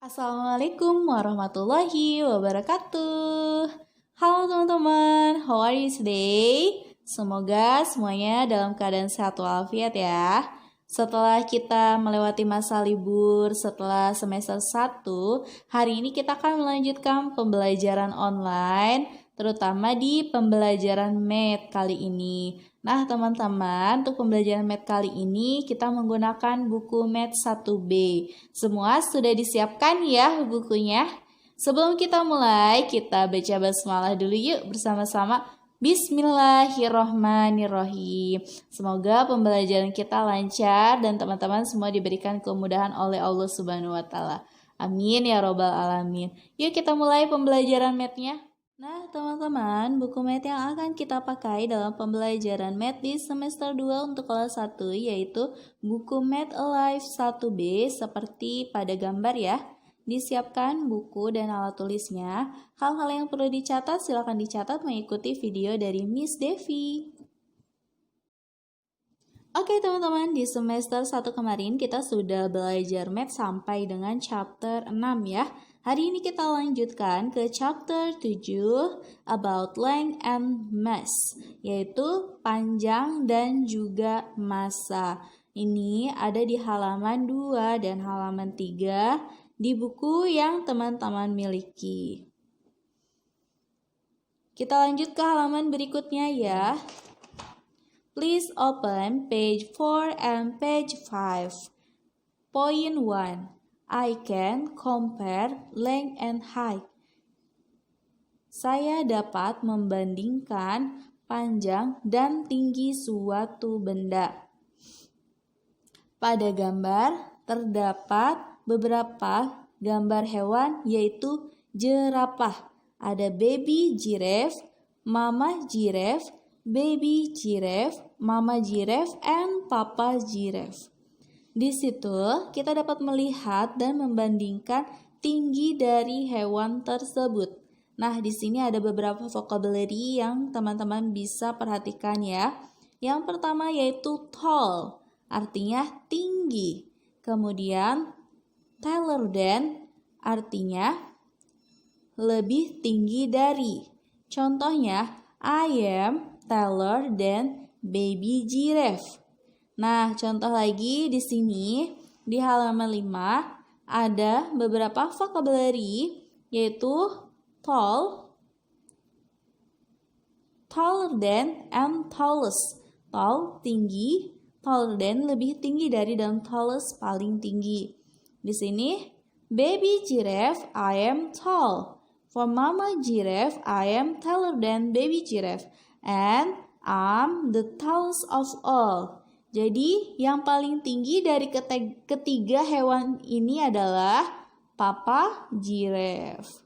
Assalamualaikum warahmatullahi wabarakatuh. Halo teman-teman, how are you today? Semoga semuanya dalam keadaan sehat walafiat ya. Setelah kita melewati masa libur setelah semester 1, hari ini kita akan melanjutkan pembelajaran online, terutama di pembelajaran math kali ini. Nah teman-teman, untuk pembelajaran math kali ini kita menggunakan buku math 1B. Semua sudah disiapkan ya bukunya? Sebelum kita mulai, kita baca basmalah dulu yuk bersama-sama. Bismillahirrohmanirrohim. Semoga pembelajaran kita lancar dan teman-teman semua diberikan kemudahan oleh Allah Subhanahu wa Ta'ala. Amin ya robbal alamin. Yuk kita mulai pembelajaran math-nya. Nah teman-teman, buku math yang akan kita pakai dalam pembelajaran math di semester 2 untuk kelas 1 yaitu buku Math Alive 1B seperti pada gambar ya. Disiapkan buku dan alat tulisnya. Hal-hal yang perlu dicatat silakan dicatat mengikuti video dari Miss Devi. Oke teman-teman, di semester 1 kemarin kita sudah belajar math sampai dengan chapter 6 ya. Hari ini kita lanjutkan ke chapter 7 about length and mass, yaitu panjang dan juga massa. Ini ada di halaman 2 dan halaman 3 di buku yang teman-teman miliki. Kita lanjut ke halaman berikutnya ya. Please open page 4 and page 5. Point 1. I can compare length and height. Saya dapat membandingkan panjang dan tinggi suatu benda. Pada gambar terdapat beberapa gambar hewan yaitu jerapah. Ada baby giraffe, mama giraffe, baby giraffe, mama giraffe, and papa giraffe. Di situ kita dapat melihat dan membandingkan tinggi dari hewan tersebut. Nah, di sini ada beberapa vocabulary yang teman-teman bisa perhatikan ya. Yang pertama yaitu tall, artinya tinggi. Kemudian taller than, artinya lebih tinggi dari. Contohnya, I am taller than baby giraffe. Nah, contoh lagi di sini di halaman 5 ada beberapa vocabulary yaitu tall, taller than, and tallest. Tall, tinggi, taller than, lebih tinggi dari, dan tallest, paling tinggi. Di sini, baby giraffe, I am tall. For mama giraffe, I am taller than baby giraffe. And I'm the tallest of all. Jadi, yang paling tinggi dari ketiga hewan ini adalah papa giraffe.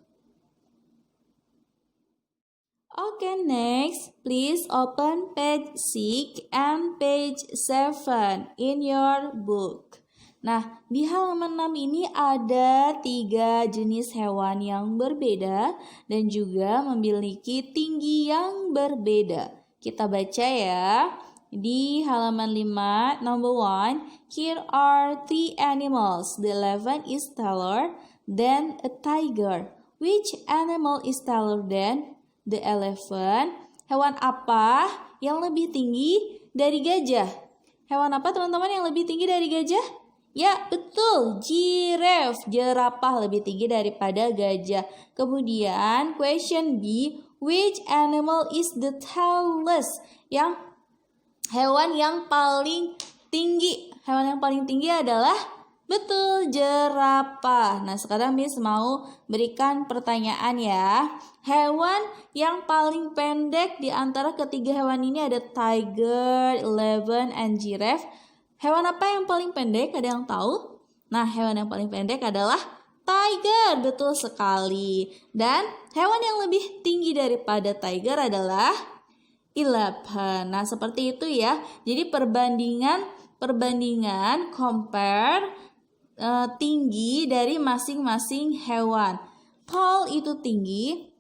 Okay, next, please open page 6 and page 7 in your book. Nah, di halaman 6 ini ada 3 jenis hewan yang berbeda dan juga memiliki tinggi yang berbeda. Kita baca ya. Di halaman 5, number 1, here are 3 animals. The elephant is taller than a tiger. Which animal is taller than the elephant? Hewan apa yang lebih tinggi dari gajah? Hewan apa teman-teman yang lebih tinggi dari gajah? Ya, betul, giraffe, jerapah lebih tinggi daripada gajah. Kemudian, question B, which animal is the tallest? Hewan yang paling tinggi. Hewan yang paling tinggi adalah, betul, jerapah. Nah, sekarang Miss mau berikan pertanyaan ya. Hewan yang paling pendek di antara ketiga hewan ini ada tiger, elephant, and giraffe. Hewan apa yang paling pendek? Ada yang tahu? Nah, hewan yang paling pendek adalah tiger. Betul sekali. Dan hewan yang lebih tinggi daripada tiger adalah elephant. Nah, seperti itu ya. Jadi perbandingan compare tinggi dari masing-masing hewan. Tall itu tinggi,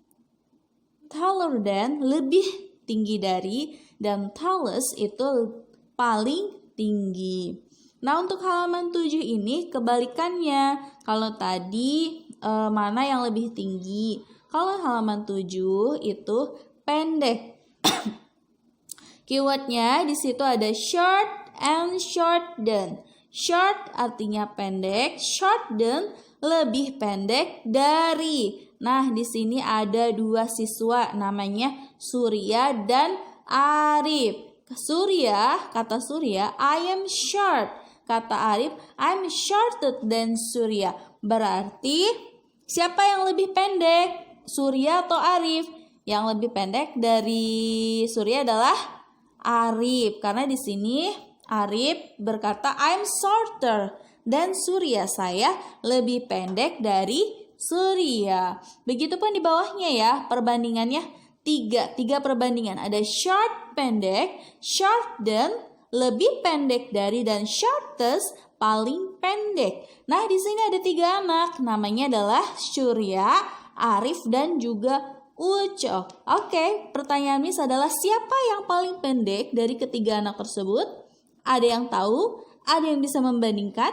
taller than lebih tinggi dari, dan tallest itu paling tinggi. Nah, untuk halaman 7 ini kebalikannya. Kalau tadi mana yang lebih tinggi? Kalau halaman 7 itu pendek. Keywordnya di situ ada short and shorten. Short artinya pendek, shorten lebih pendek dari. Nah, di sini ada dua siswa namanya Surya dan Arif. Kata Surya, I am short. Kata Arif, I'm shorter than Surya. Berarti siapa yang lebih pendek? Surya atau Arif? Yang lebih pendek dari Surya adalah Arif. Karena di sini Arif berkata I'm shorter dan Surya, saya lebih pendek dari Surya. Begitupun di bawahnya ya, perbandingannya tiga perbandingan. Ada short pendek, short dan lebih pendek dari, dan shortest paling pendek. Nah, di sini ada 3 anak, namanya adalah Surya, Arif dan juga Ucok. Oke, pertanyaan Miss adalah siapa yang paling pendek dari ketiga anak tersebut? Ada yang tahu? Ada yang bisa membandingkan?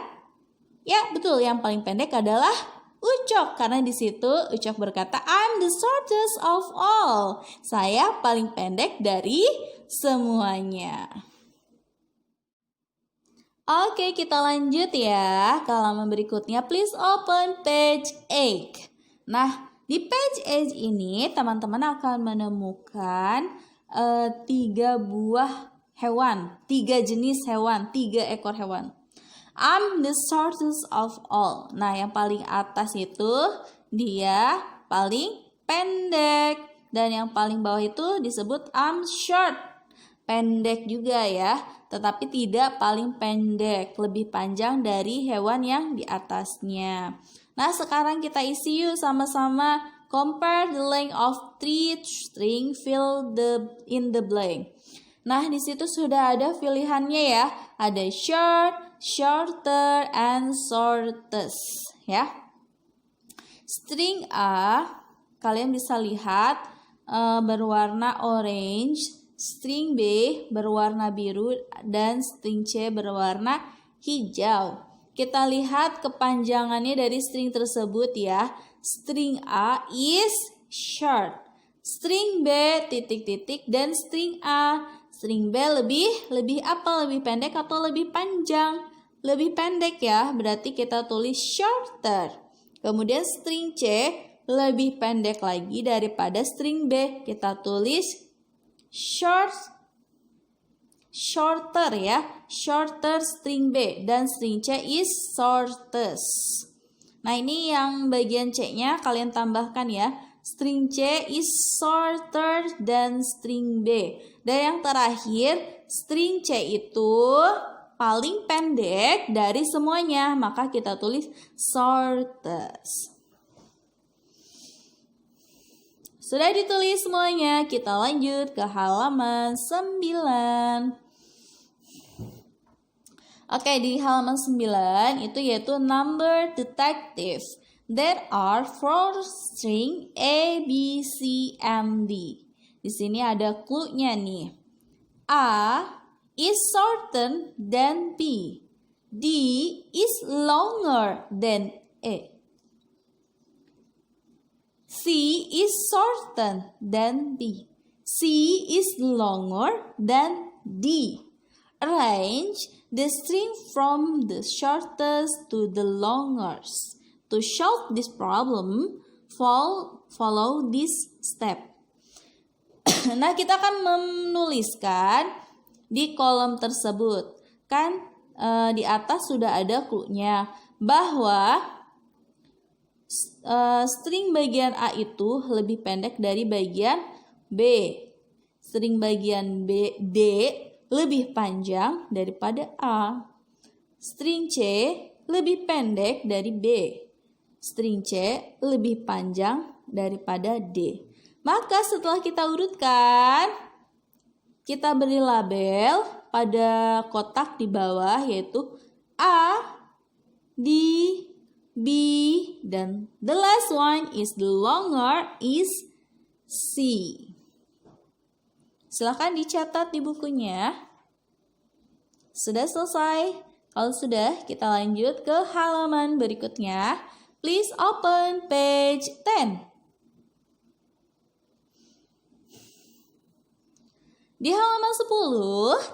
Ya, betul, yang paling pendek adalah Ucok, karena di situ Ucok berkata, I'm the shortest of all. Saya paling pendek dari semuanya. Oke, kita lanjut ya ke halaman berikutnya. Please open page 8. Nah, di page 8 ini teman-teman akan menemukan 3 buah hewan, 3 jenis hewan, 3 ekor hewan. I'm the shortest of all. Nah, yang paling atas itu dia paling pendek. Dan yang paling bawah itu disebut I'm short. Pendek juga ya, tetapi tidak paling pendek. Lebih panjang dari hewan yang di atasnya. Nah, sekarang kita isi yuk sama-sama. Compare the length of 3 string, fill in the blank. Nah, di situ sudah ada pilihannya ya. Ada short, shorter, and shortest ya. String A kalian bisa lihat berwarna orange, string B berwarna biru, dan string C berwarna hijau. Kita lihat kepanjangannya dari string tersebut ya. String A is short, string B titik-titik, dan string A. String B lebih apa? Lebih pendek atau lebih panjang? Lebih pendek ya, berarti kita tulis shorter. Kemudian string C lebih pendek lagi daripada string B. Kita tulis shorter ya. Shorter string B, dan string C is shortest. Nah, ini yang bagian C-nya kalian tambahkan ya. String C is shorter than string B. Dan yang terakhir, string C itu paling pendek dari semuanya. Maka kita tulis shortest. Sudah ditulis semuanya, kita lanjut ke halaman 9. Oke, di halaman 9 itu yaitu number detective. There are 4 string A, B, C, and D. Di sini ada clue-nya nih. A is shorter than B. D is longer than A. C is shorter than B. C is longer than D. Arrange the string from the shortest to the longest. To solve this problem, follow this step. Nah, kita akan menuliskan di kolom tersebut. Kan di atas sudah ada clue-nya bahwa string bagian A itu lebih pendek dari bagian B. String bagian D lebih panjang daripada A. String C lebih pendek dari B. String C lebih panjang daripada D. Maka setelah kita urutkan, kita beri label pada kotak di bawah yaitu A, D, B, dan the last one is the longer is C. Silahkan dicatat di bukunya. Sudah selesai. Kalau sudah, kita lanjut ke halaman berikutnya. Please open page 10. Di halaman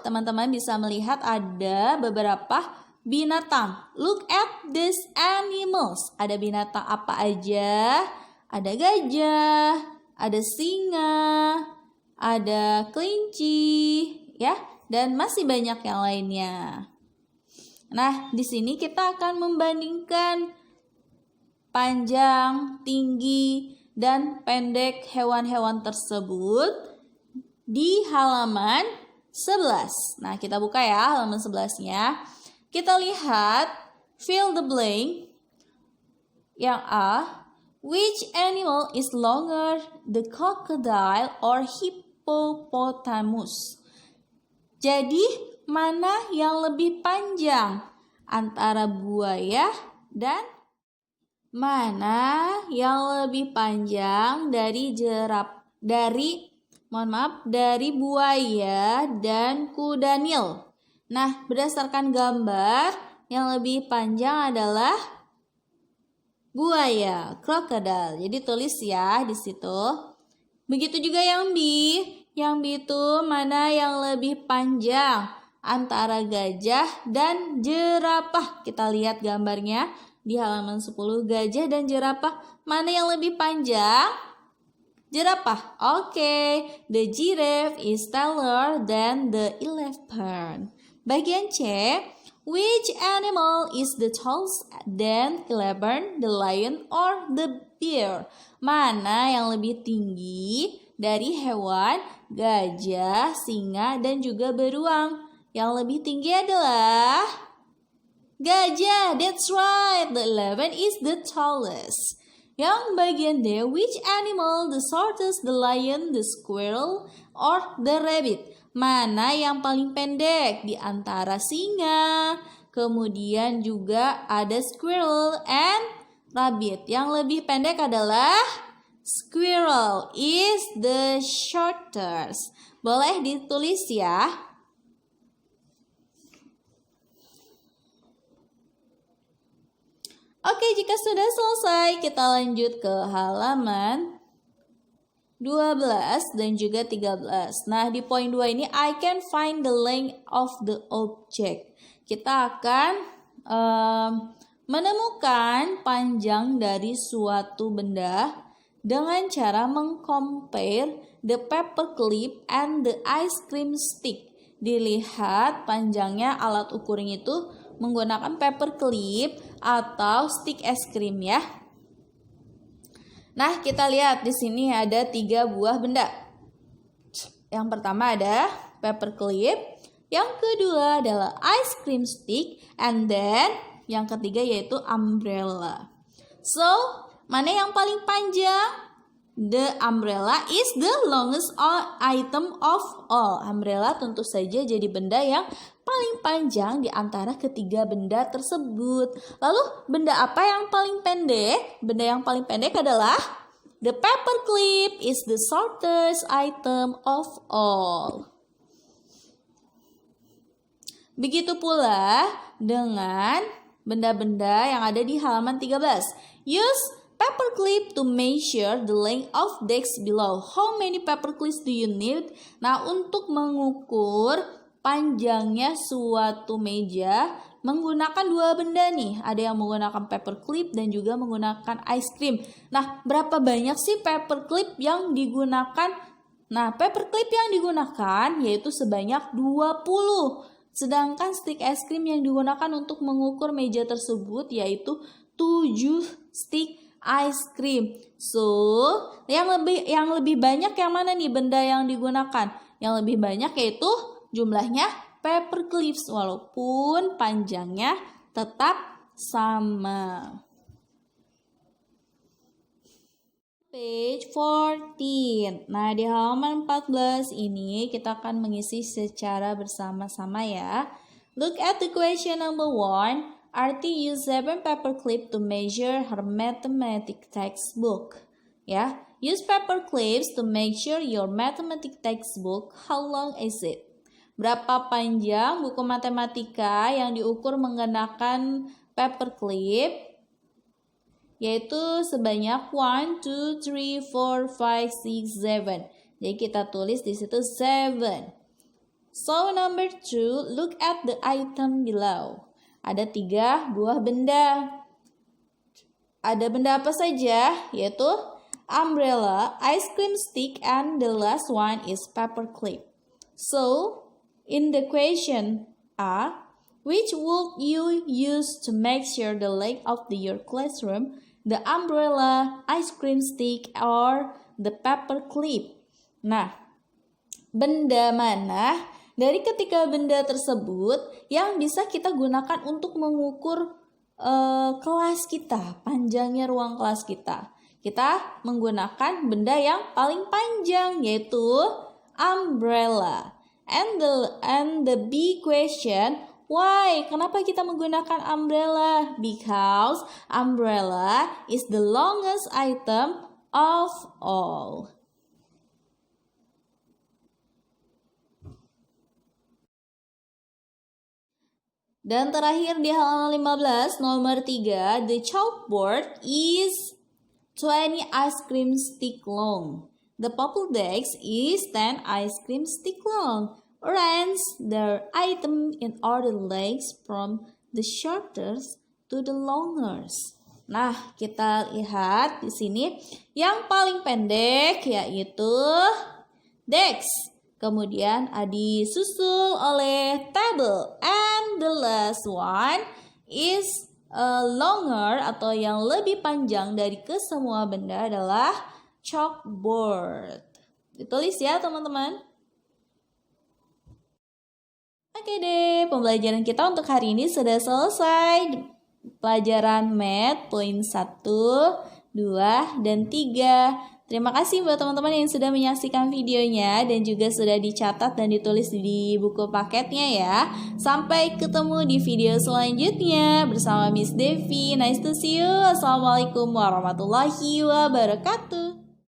10, teman-teman bisa melihat ada beberapa binatang. Look at these animals. Ada binatang apa aja? Ada gajah, ada singa, ada kelinci, ya, dan masih banyak yang lainnya. Nah, di sini kita akan membandingkan panjang, tinggi, dan pendek hewan-hewan tersebut di halaman 11. Nah, kita buka ya halaman 11-nya. Kita lihat fill the blank. Yang A, which animal is longer, the crocodile or hippopotamus? Jadi, mana yang lebih panjang antara buaya dan mana yang lebih panjang dari dari buaya dan kuda Nil? Nah, berdasarkan gambar, yang lebih panjang adalah buaya, crocodile. Jadi tulis ya di situ. Begitu juga yang B. Yang B itu mana yang lebih panjang antara gajah dan jerapah. Kita lihat gambarnya di halaman 10, gajah dan jerapah. Mana yang lebih panjang? Jerapah. Oke, the giraffe is taller than the elephant. Bagian C, which animal is the tallest than elephant, the lion, or the bear? Mana yang lebih tinggi dari hewan gajah, singa, dan juga beruang? Yang lebih tinggi adalah gajah. That's right. The elephant is the tallest. Yang bagian D, which animal the shortest, the lion, the squirrel, or the rabbit? Mana yang paling pendek di antara singa, kemudian juga ada squirrel and rabbit. Yang lebih pendek adalah squirrel is the shortest. Boleh ditulis ya. Oke, jika sudah selesai, kita lanjut ke halaman 12 dan juga 13. Nah, di poin 2 ini, I can find the length of the object. Kita akan menemukan panjang dari suatu benda dengan cara mengcompare the paper clip and the ice cream stick. Dilihat panjangnya alat ukurnya itu menggunakan paper clip atau stick es krim ya. Nah, kita lihat di sini ada 3 buah benda. Yang pertama ada paper clip, yang kedua adalah ice cream stick, and then yang ketiga yaitu umbrella. So, mana yang paling panjang? The umbrella is the longest item of all. Umbrella tentu saja jadi benda yang paling panjang di antara ketiga benda tersebut. Lalu benda apa yang paling pendek? Benda yang paling pendek adalah the paper clip is the shortest item of all. Begitu pula dengan benda-benda yang ada di halaman 13. Use paper clip to measure the length of desk below. How many paper clips do you need? Nah, untuk mengukur panjangnya suatu meja menggunakan 2 benda nih. Ada yang menggunakan paper clip dan juga menggunakan ice cream. Nah, berapa banyak sih paper clip yang digunakan? Nah, paper clip yang digunakan yaitu sebanyak 20. Sedangkan stick es krim yang digunakan untuk mengukur meja tersebut yaitu 7 stick ice cream. So, yang lebih banyak yang mana nih benda yang digunakan? Yang lebih banyak yaitu jumlahnya paper clips walaupun panjangnya tetap sama. Page 14. Nah, di halaman 14 ini kita akan mengisi secara bersama-sama ya. Look at the question number 1. Arti use 7 paper clip to measure her mathematics textbook. Ya, use paper clips to measure your mathematics textbook. How long is it? Berapa panjang buku matematika yang diukur menggunakan paperclip? Yaitu sebanyak 1, 2, 3, 4, 5, 6, 7. Jadi kita tulis di situ 7. So number 2, look at the item below. Ada 3 buah benda. Ada benda apa saja? Yaitu umbrella, ice cream stick, and the last one is paperclip. So, in the question A, which would you use to make sure the layout of your classroom? The umbrella, ice cream stick, or the paperclip? Nah, benda mana dari ketiga benda tersebut yang bisa kita gunakan untuk mengukur kelas kita, panjangnya ruang kelas kita? Kita menggunakan benda yang paling panjang, yaitu umbrella. And the B question, why? Kenapa kita menggunakan umbrella? Because umbrella is the longest item of all. Dan terakhir di halaman 15, nomor 3, the chalkboard is 20 ice cream stick long. The purple desk is 10 ice cream stick long. Arrange the item in order lengths from the shortest to the longest. Nah, kita lihat di sini yang paling pendek yaitu desk. Kemudian disusul oleh table, and the last one is longer atau yang lebih panjang dari kesemua benda adalah chalkboard. Ditulis ya teman-teman. Oke deh, pembelajaran kita untuk hari ini sudah selesai. Pelajaran Math poin 1, 2, dan 3. Terima kasih buat teman-teman yang sudah menyaksikan videonya dan juga sudah dicatat dan ditulis di buku paketnya ya. Sampai ketemu di video selanjutnya bersama Miss Devi. Nice to see you. Assalamualaikum warahmatullahi wabarakatuh.